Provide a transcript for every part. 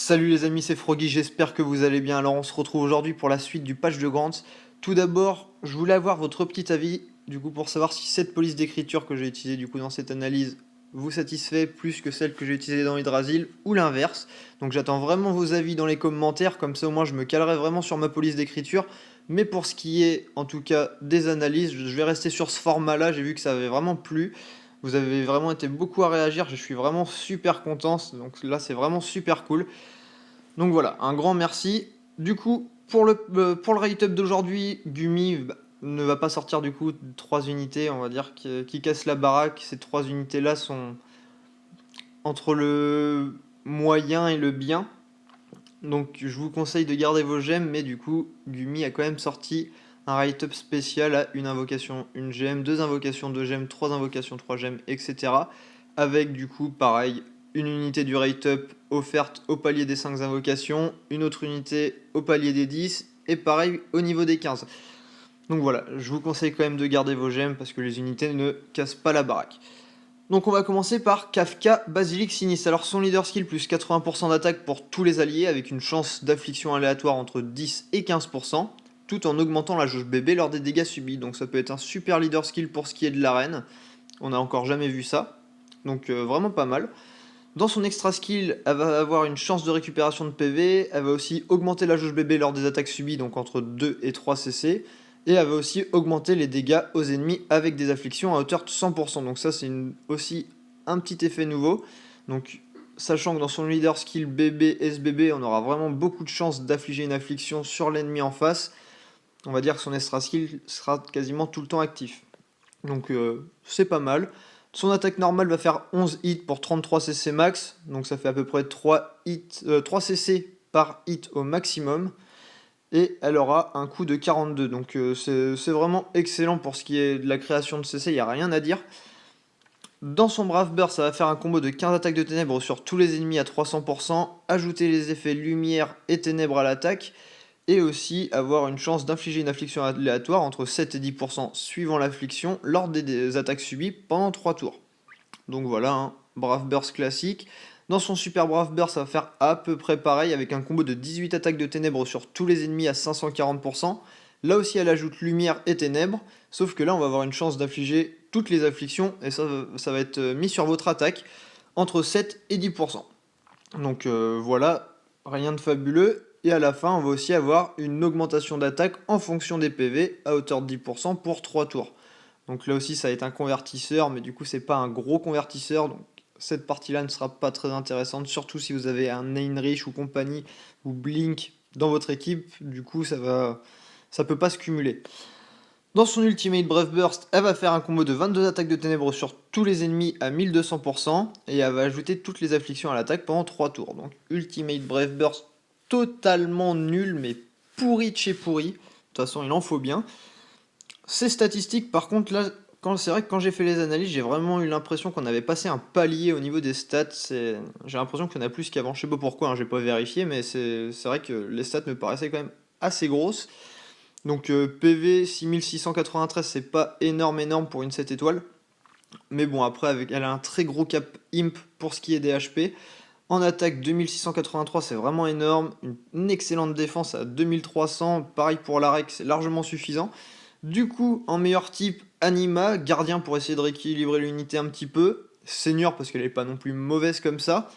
Salut les amis, c'est Froggy, j'espère que vous allez bien. Alors on se retrouve aujourd'hui pour la suite du patch de Grants. Tout d'abord, je voulais avoir votre petit avis, du coup pour savoir si cette police d'écriture que j'ai utilisée du coup dans cette analyse vous satisfait plus que celle que j'ai utilisée dans Hydrasil ou l'inverse. Donc j'attends vraiment vos avis dans les commentaires, comme ça au moins je me calerai vraiment sur ma police d'écriture. Mais pour ce qui est en tout cas des analyses, je vais rester sur ce format là, j'ai vu que ça avait vraiment plu. Vous avez vraiment été beaucoup à réagir, je suis vraiment super content, donc là c'est vraiment super cool. Donc voilà, un grand merci. Du coup, pour le write-up d'aujourd'hui, Gumi ne va pas sortir du coup 3 unités, on va dire, qui cassent la baraque. Ces 3 unités-là sont entre le moyen et le bien. Donc je vous conseille de garder vos gemmes, mais du coup, Gumi a quand même sorti un write-up spécial à une invocation, une gemme, deux invocations, deux gemmes, trois invocations, trois gemmes, etc. Avec du coup, pareil, une unité du write-up offerte au palier des 5 invocations, une autre unité au palier des 10, et pareil au niveau des 15. Donc voilà, je vous conseille quand même de garder vos gemmes parce que les unités ne cassent pas la baraque. Donc on va commencer par Kafka Basilic Sinistre. Alors son leader skill plus 80% d'attaque pour tous les alliés avec une chance d'affliction aléatoire entre 10 et 15%, tout en augmentant la jauge bébé lors des dégâts subis. Donc ça peut être un super leader skill pour ce qui est de l'arène. On n'a encore jamais vu ça. Donc vraiment pas mal. Dans son extra skill, elle va avoir une chance de récupération de PV, elle va aussi augmenter la jauge bébé lors des attaques subies, donc entre 2 et 3 CC, et elle va aussi augmenter les dégâts aux ennemis avec des afflictions à hauteur de 100%. Donc ça c'est aussi un petit effet nouveau. Donc sachant que dans son leader skill BB, SBB, on aura vraiment beaucoup de chances d'affliger une affliction sur l'ennemi en face, on va dire que son extra skill sera quasiment tout le temps actif. Donc c'est pas mal. Son attaque normale va faire 11 hits pour 33 CC max, donc ça fait à peu près 3 CC par hit au maximum. Et elle aura un coût de 42, donc c'est vraiment excellent pour ce qui est de la création de CC, il n'y a rien à dire. Dans son Brave Burst, ça va faire un combo de 15 attaques de ténèbres sur tous les ennemis à 300%, ajouter les effets lumière et ténèbres à l'attaque, et aussi avoir une chance d'infliger une affliction aléatoire entre 7 et 10% suivant l'affliction lors des attaques subies pendant 3 tours. Donc voilà, un Brave Burst classique. Dans son Super Brave Burst, ça va faire à peu près pareil avec un combo de 18 attaques de ténèbres sur tous les ennemis à 540%. Là aussi, elle ajoute lumière et ténèbres, sauf que là, on va avoir une chance d'affliger toutes les afflictions et ça va être mis sur votre attaque entre 7 et 10%. Donc voilà, rien de fabuleux. Et à la fin, on va aussi avoir une augmentation d'attaque en fonction des PV à hauteur de 10% pour 3 tours. Donc là aussi, ça va être un convertisseur, mais du coup, c'est pas un gros convertisseur. Donc cette partie-là ne sera pas très intéressante, surtout si vous avez un Heinrich ou compagnie ou Blink dans votre équipe. Du coup, ça peut pas se cumuler. Dans son Ultimate Brave Burst, elle va faire un combo de 22 attaques de ténèbres sur tous les ennemis à 1200% et elle va ajouter toutes les afflictions à l'attaque pendant 3 tours. Donc Ultimate Brave Burst totalement nul mais pourri de chez pourri. De toute façon il en faut bien. Ces statistiques par contre là, c'est vrai que quand j'ai fait les analyses j'ai vraiment eu l'impression qu'on avait passé un palier au niveau des stats. J'ai l'impression qu'il y en a plus qu'avant, je sais pas pourquoi, hein, j'ai pas vérifié mais c'est vrai que les stats me paraissaient quand même assez grosses. Donc PV 6693, c'est pas énorme pour une 7 étoiles. Mais bon, après, elle a un très gros cap imp pour ce qui est des HP. En attaque, 2683, c'est vraiment énorme. Une excellente défense à 2300. Pareil pour l'Arec, c'est largement suffisant. Du coup, en meilleur type, Anima, gardien pour essayer de rééquilibrer l'unité un petit peu. Seigneur parce qu'elle est pas non plus mauvaise comme ça.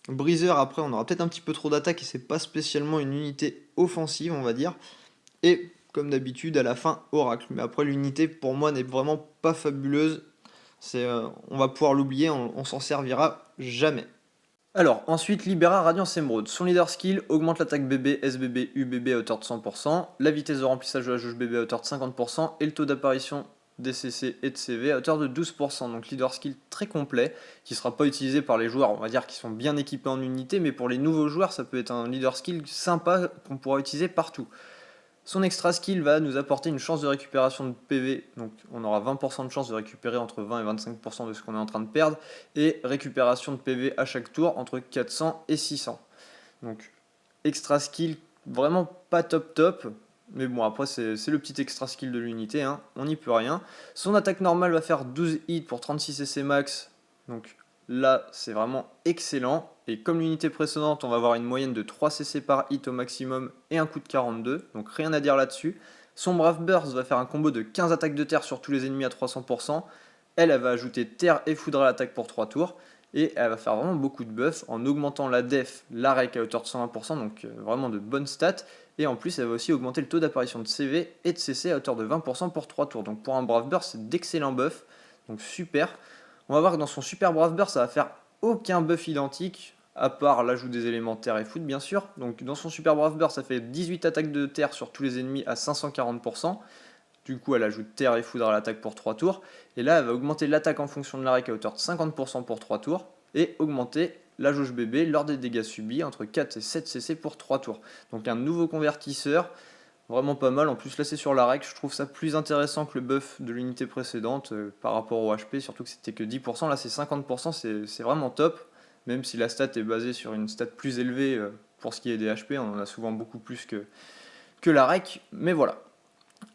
Breezer, après, on aura peut-être un petit peu trop d'attaque et c'est pas spécialement une unité offensive, on va dire. Et comme d'habitude, à la fin, Oracle. Mais après, l'unité, pour moi, n'est vraiment pas fabuleuse. On va pouvoir l'oublier, on s'en servira jamais. Alors, ensuite, Libera Radiance Émeraude. Son leader skill augmente l'attaque BB, SBB, UBB à hauteur de 100%, la vitesse de remplissage de la jauge BB à hauteur de 50% et le taux d'apparition des CC et de CV à hauteur de 12%. Donc, leader skill très complet qui ne sera pas utilisé par les joueurs, on va dire, qui sont bien équipés en unité, mais pour les nouveaux joueurs, ça peut être un leader skill sympa qu'on pourra utiliser partout. Son extra skill va nous apporter une chance de récupération de PV, donc on aura 20% de chance de récupérer entre 20 et 25% de ce qu'on est en train de perdre, et récupération de PV à chaque tour entre 400 et 600. Donc extra skill vraiment pas top, mais bon après c'est le petit extra skill de l'unité, hein, on n'y peut rien. Son attaque normale va faire 12 hits pour 36 CC max, donc là c'est vraiment excellent. Et comme l'unité précédente, on va avoir une moyenne de 3 CC par hit au maximum et un coup de 42, donc rien à dire là-dessus. Son Brave Burst va faire un combo de 15 attaques de terre sur tous les ennemis à 300%. Elle va ajouter terre et foudre à l'attaque pour 3 tours. Et elle va faire vraiment beaucoup de buffs en augmentant la def, la rec à hauteur de 120%, donc vraiment de bonnes stats. Et en plus, elle va aussi augmenter le taux d'apparition de CV et de CC à hauteur de 20% pour 3 tours. Donc pour un Brave Burst, c'est d'excellents buffs. Donc super. On va voir que dans son super Brave Burst, ça va faire aucun buff identique, à part l'ajout des éléments terre et foot bien sûr. Donc dans son super Brave Burst, ça fait 18 attaques de terre sur tous les ennemis à 540%. Du coup, elle ajoute terre et foudre à l'attaque pour 3 tours. Et là, elle va augmenter l'attaque en fonction de la rec à hauteur de 50% pour 3 tours. Et augmenter la jauge bébé lors des dégâts subis entre 4 et 7 CC pour 3 tours. Donc un nouveau convertisseur, vraiment pas mal. En plus, là c'est sur la rec, je trouve ça plus intéressant que le buff de l'unité précédente par rapport au HP, surtout que c'était que 10%. Là c'est 50%, c'est vraiment top. Même si la stat est basée sur une stat plus élevée pour ce qui est des HP, on en a souvent beaucoup plus que la rec. Mais voilà.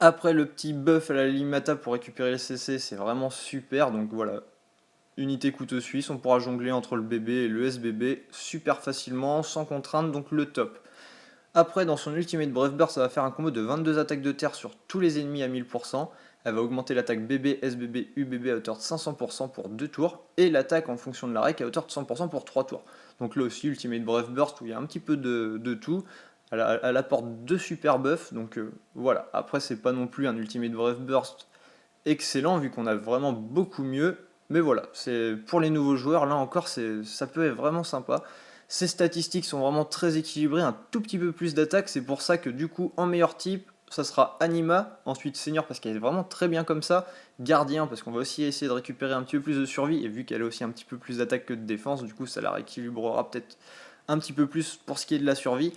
Après le petit buff à la Limata pour récupérer les CC, c'est vraiment super. Donc voilà, unité couteau suisse, on pourra jongler entre le BB et le SBB super facilement, sans contrainte, donc le top. Après, dans son Ultimate Brave Burst, ça va faire un combo de 22 attaques de terre sur tous les ennemis à 1000%. Elle va augmenter l'attaque BB, SBB, UBB à hauteur de 500% pour 2 tours, et l'attaque en fonction de la rec à hauteur de 100% pour 3 tours. Donc là aussi, Ultimate Brave Burst, où il y a un petit peu de tout. Elle apporte 2 super buffs, donc voilà. Après, c'est pas non plus un Ultimate Brave Burst excellent, vu qu'on a vraiment beaucoup mieux. Mais voilà, c'est pour les nouveaux joueurs, là encore, ça peut être vraiment sympa. Ces statistiques sont vraiment très équilibrées, un tout petit peu plus d'attaque, c'est pour ça que du coup, en meilleur type, ça sera Anima, ensuite Seigneur parce qu'elle est vraiment très bien comme ça, Gardien parce qu'on va aussi essayer de récupérer un petit peu plus de survie, et vu qu'elle a aussi un petit peu plus d'attaque que de défense, du coup ça la rééquilibrera peut-être un petit peu plus pour ce qui est de la survie.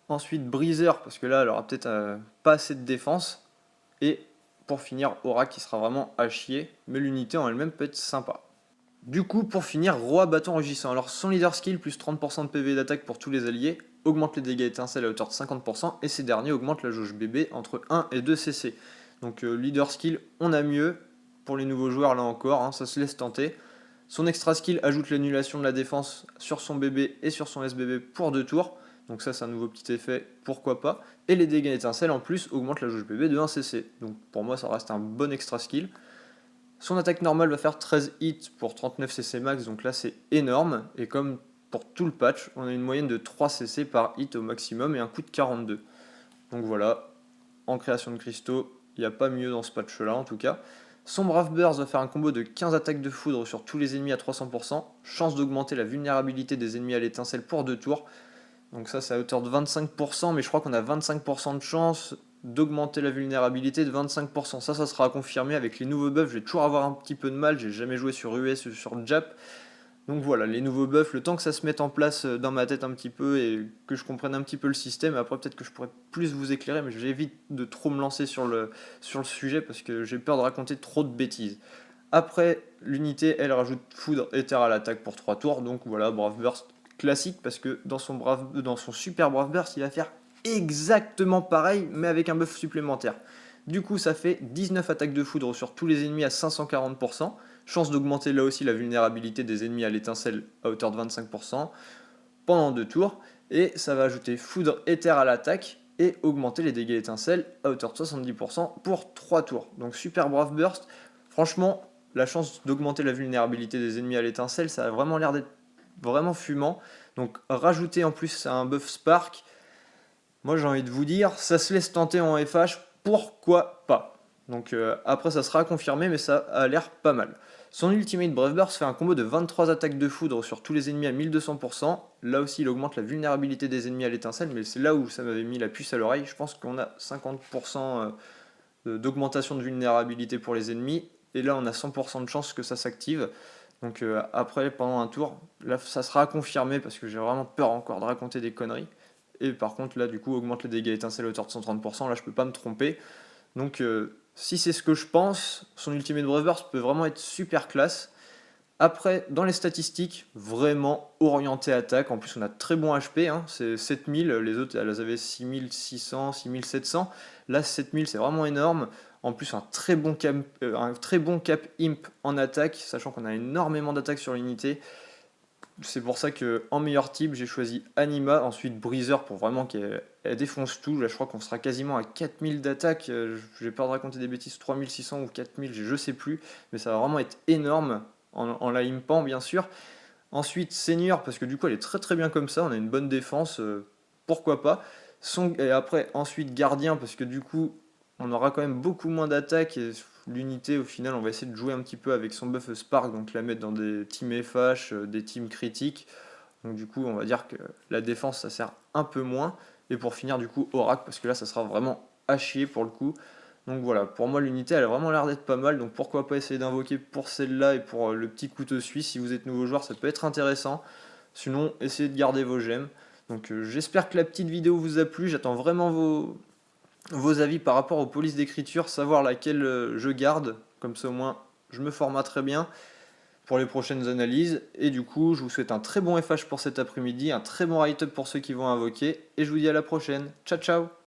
Ensuite Briseur, parce que là elle aura peut-être pas assez de défense, et pour finir, Aura qui sera vraiment à chier, mais l'unité en elle-même peut être sympa. Du coup, pour finir, Roi Bâton Rugissant. Alors, son leader skill, plus 30% de PV d'attaque pour tous les alliés, augmente les dégâts étincelles à hauteur de 50%, et ces derniers augmentent la jauge bébé entre 1 et 2 CC. Donc, leader skill, on a mieux. Pour les nouveaux joueurs, là encore, hein, ça se laisse tenter. Son extra skill ajoute l'annulation de la défense sur son bébé et sur son SBB pour 2 tours. Donc ça c'est un nouveau petit effet, pourquoi pas. Et les dégâts étincelles en plus augmentent la jauge bébé de 1 CC. Donc pour moi ça reste un bon extra skill. Son attaque normale va faire 13 hits pour 39 CC max, donc là c'est énorme. Et comme pour tout le patch, on a une moyenne de 3 CC par hit au maximum et un coût de 42. Donc voilà, en création de cristaux, il n'y a pas mieux dans ce patch là en tout cas. Son Brave Burst va faire un combo de 15 attaques de foudre sur tous les ennemis à 300%, chance d'augmenter la vulnérabilité des ennemis à l'étincelle pour 2 tours. Donc ça c'est à hauteur de 25%, mais je crois qu'on a 25% de chance d'augmenter la vulnérabilité de 25%. Ça sera confirmé avec les nouveaux buffs. Je vais toujours avoir un petit peu de mal, j'ai jamais joué sur US ou sur Jap. Donc voilà, les nouveaux buffs, le temps que ça se mette en place dans ma tête un petit peu et que je comprenne un petit peu le système, après peut-être que je pourrais plus vous éclairer, mais j'évite de trop me lancer sur le sujet parce que j'ai peur de raconter trop de bêtises. Après, l'unité, elle rajoute foudre et terre à l'attaque pour 3 tours, donc voilà, Brave Burst classique parce que dans son super Brave Burst, il va faire exactement pareil, mais avec un buff supplémentaire. Du coup, ça fait 19 attaques de foudre sur tous les ennemis à 540%. Chance d'augmenter là aussi la vulnérabilité des ennemis à l'étincelle à hauteur de 25% pendant 2 tours. Et ça va ajouter foudre et terre à l'attaque et augmenter les dégâts étincelles à hauteur de 70% pour 3 tours. Donc super Brave Burst. Franchement, la chance d'augmenter la vulnérabilité des ennemis à l'étincelle, ça a vraiment l'air d'être vraiment fumant. Donc rajouter en plus un buff Spark, moi j'ai envie de vous dire, ça se laisse tenter en FH, pourquoi pas. Donc après ça sera confirmé, mais ça a l'air pas mal. Son Ultimate Brave Burst fait un combo de 23 attaques de foudre sur tous les ennemis à 1200%. Là aussi il augmente la vulnérabilité des ennemis à l'étincelle, mais c'est là où ça m'avait mis la puce à l'oreille. Je pense qu'on a 50% d'augmentation de vulnérabilité pour les ennemis, et là on a 100% de chance que ça s'active. Donc après, pendant un tour, là ça sera confirmé parce que j'ai vraiment peur encore de raconter des conneries. Et par contre, là du coup, augmente les dégâts étincelles à hauteur de 130%. Là je peux pas me tromper. Donc si c'est ce que je pense, son Ultimate Brave Burst peut vraiment être super classe. Après, dans les statistiques, vraiment orienté attaque. En plus, on a très bon HP, hein, c'est 7000. Les autres, elles avaient 6600, 6700. Là, 7000, c'est vraiment énorme. En plus, un très bon cap imp en attaque, sachant qu'on a énormément d'attaques sur l'unité. c'est pour ça que en meilleur type, j'ai choisi Anima, ensuite Breezer pour vraiment qu'elle défonce tout. Là, je crois qu'on sera quasiment à 4000 d'attaque. J'ai peur de raconter des bêtises, 3600 ou 4000, je sais plus. Mais ça va vraiment être énorme en la impant, bien sûr. Ensuite, Seigneur, parce que du coup, elle est très très bien comme ça. On a une bonne défense, pourquoi pas. Et après, ensuite, Gardien, parce que du coup, on aura quand même beaucoup moins d'attaque. Et l'unité, au final, on va essayer de jouer un petit peu avec son buff Spark, donc la mettre dans des teams FH, des teams critiques. Donc du coup, on va dire que la défense, ça sert un peu moins. Et pour finir, du coup, Oracle, parce que là, ça sera vraiment à chier pour le coup. Donc voilà, pour moi, l'unité, elle a vraiment l'air d'être pas mal. Donc pourquoi pas essayer d'invoquer pour celle-là et pour le petit couteau suisse. Si vous êtes nouveau joueur, ça peut être intéressant. Sinon, essayez de garder vos gemmes. Donc j'espère que la petite vidéo vous a plu. J'attends vraiment vos avis par rapport aux polices d'écriture, savoir laquelle je garde. Comme ça, au moins, je me formaterai bien pour les prochaines analyses. Et du coup, je vous souhaite un très bon FH pour cet après-midi, un très bon write-up pour ceux qui vont invoquer. Et je vous dis à la prochaine. Ciao, ciao!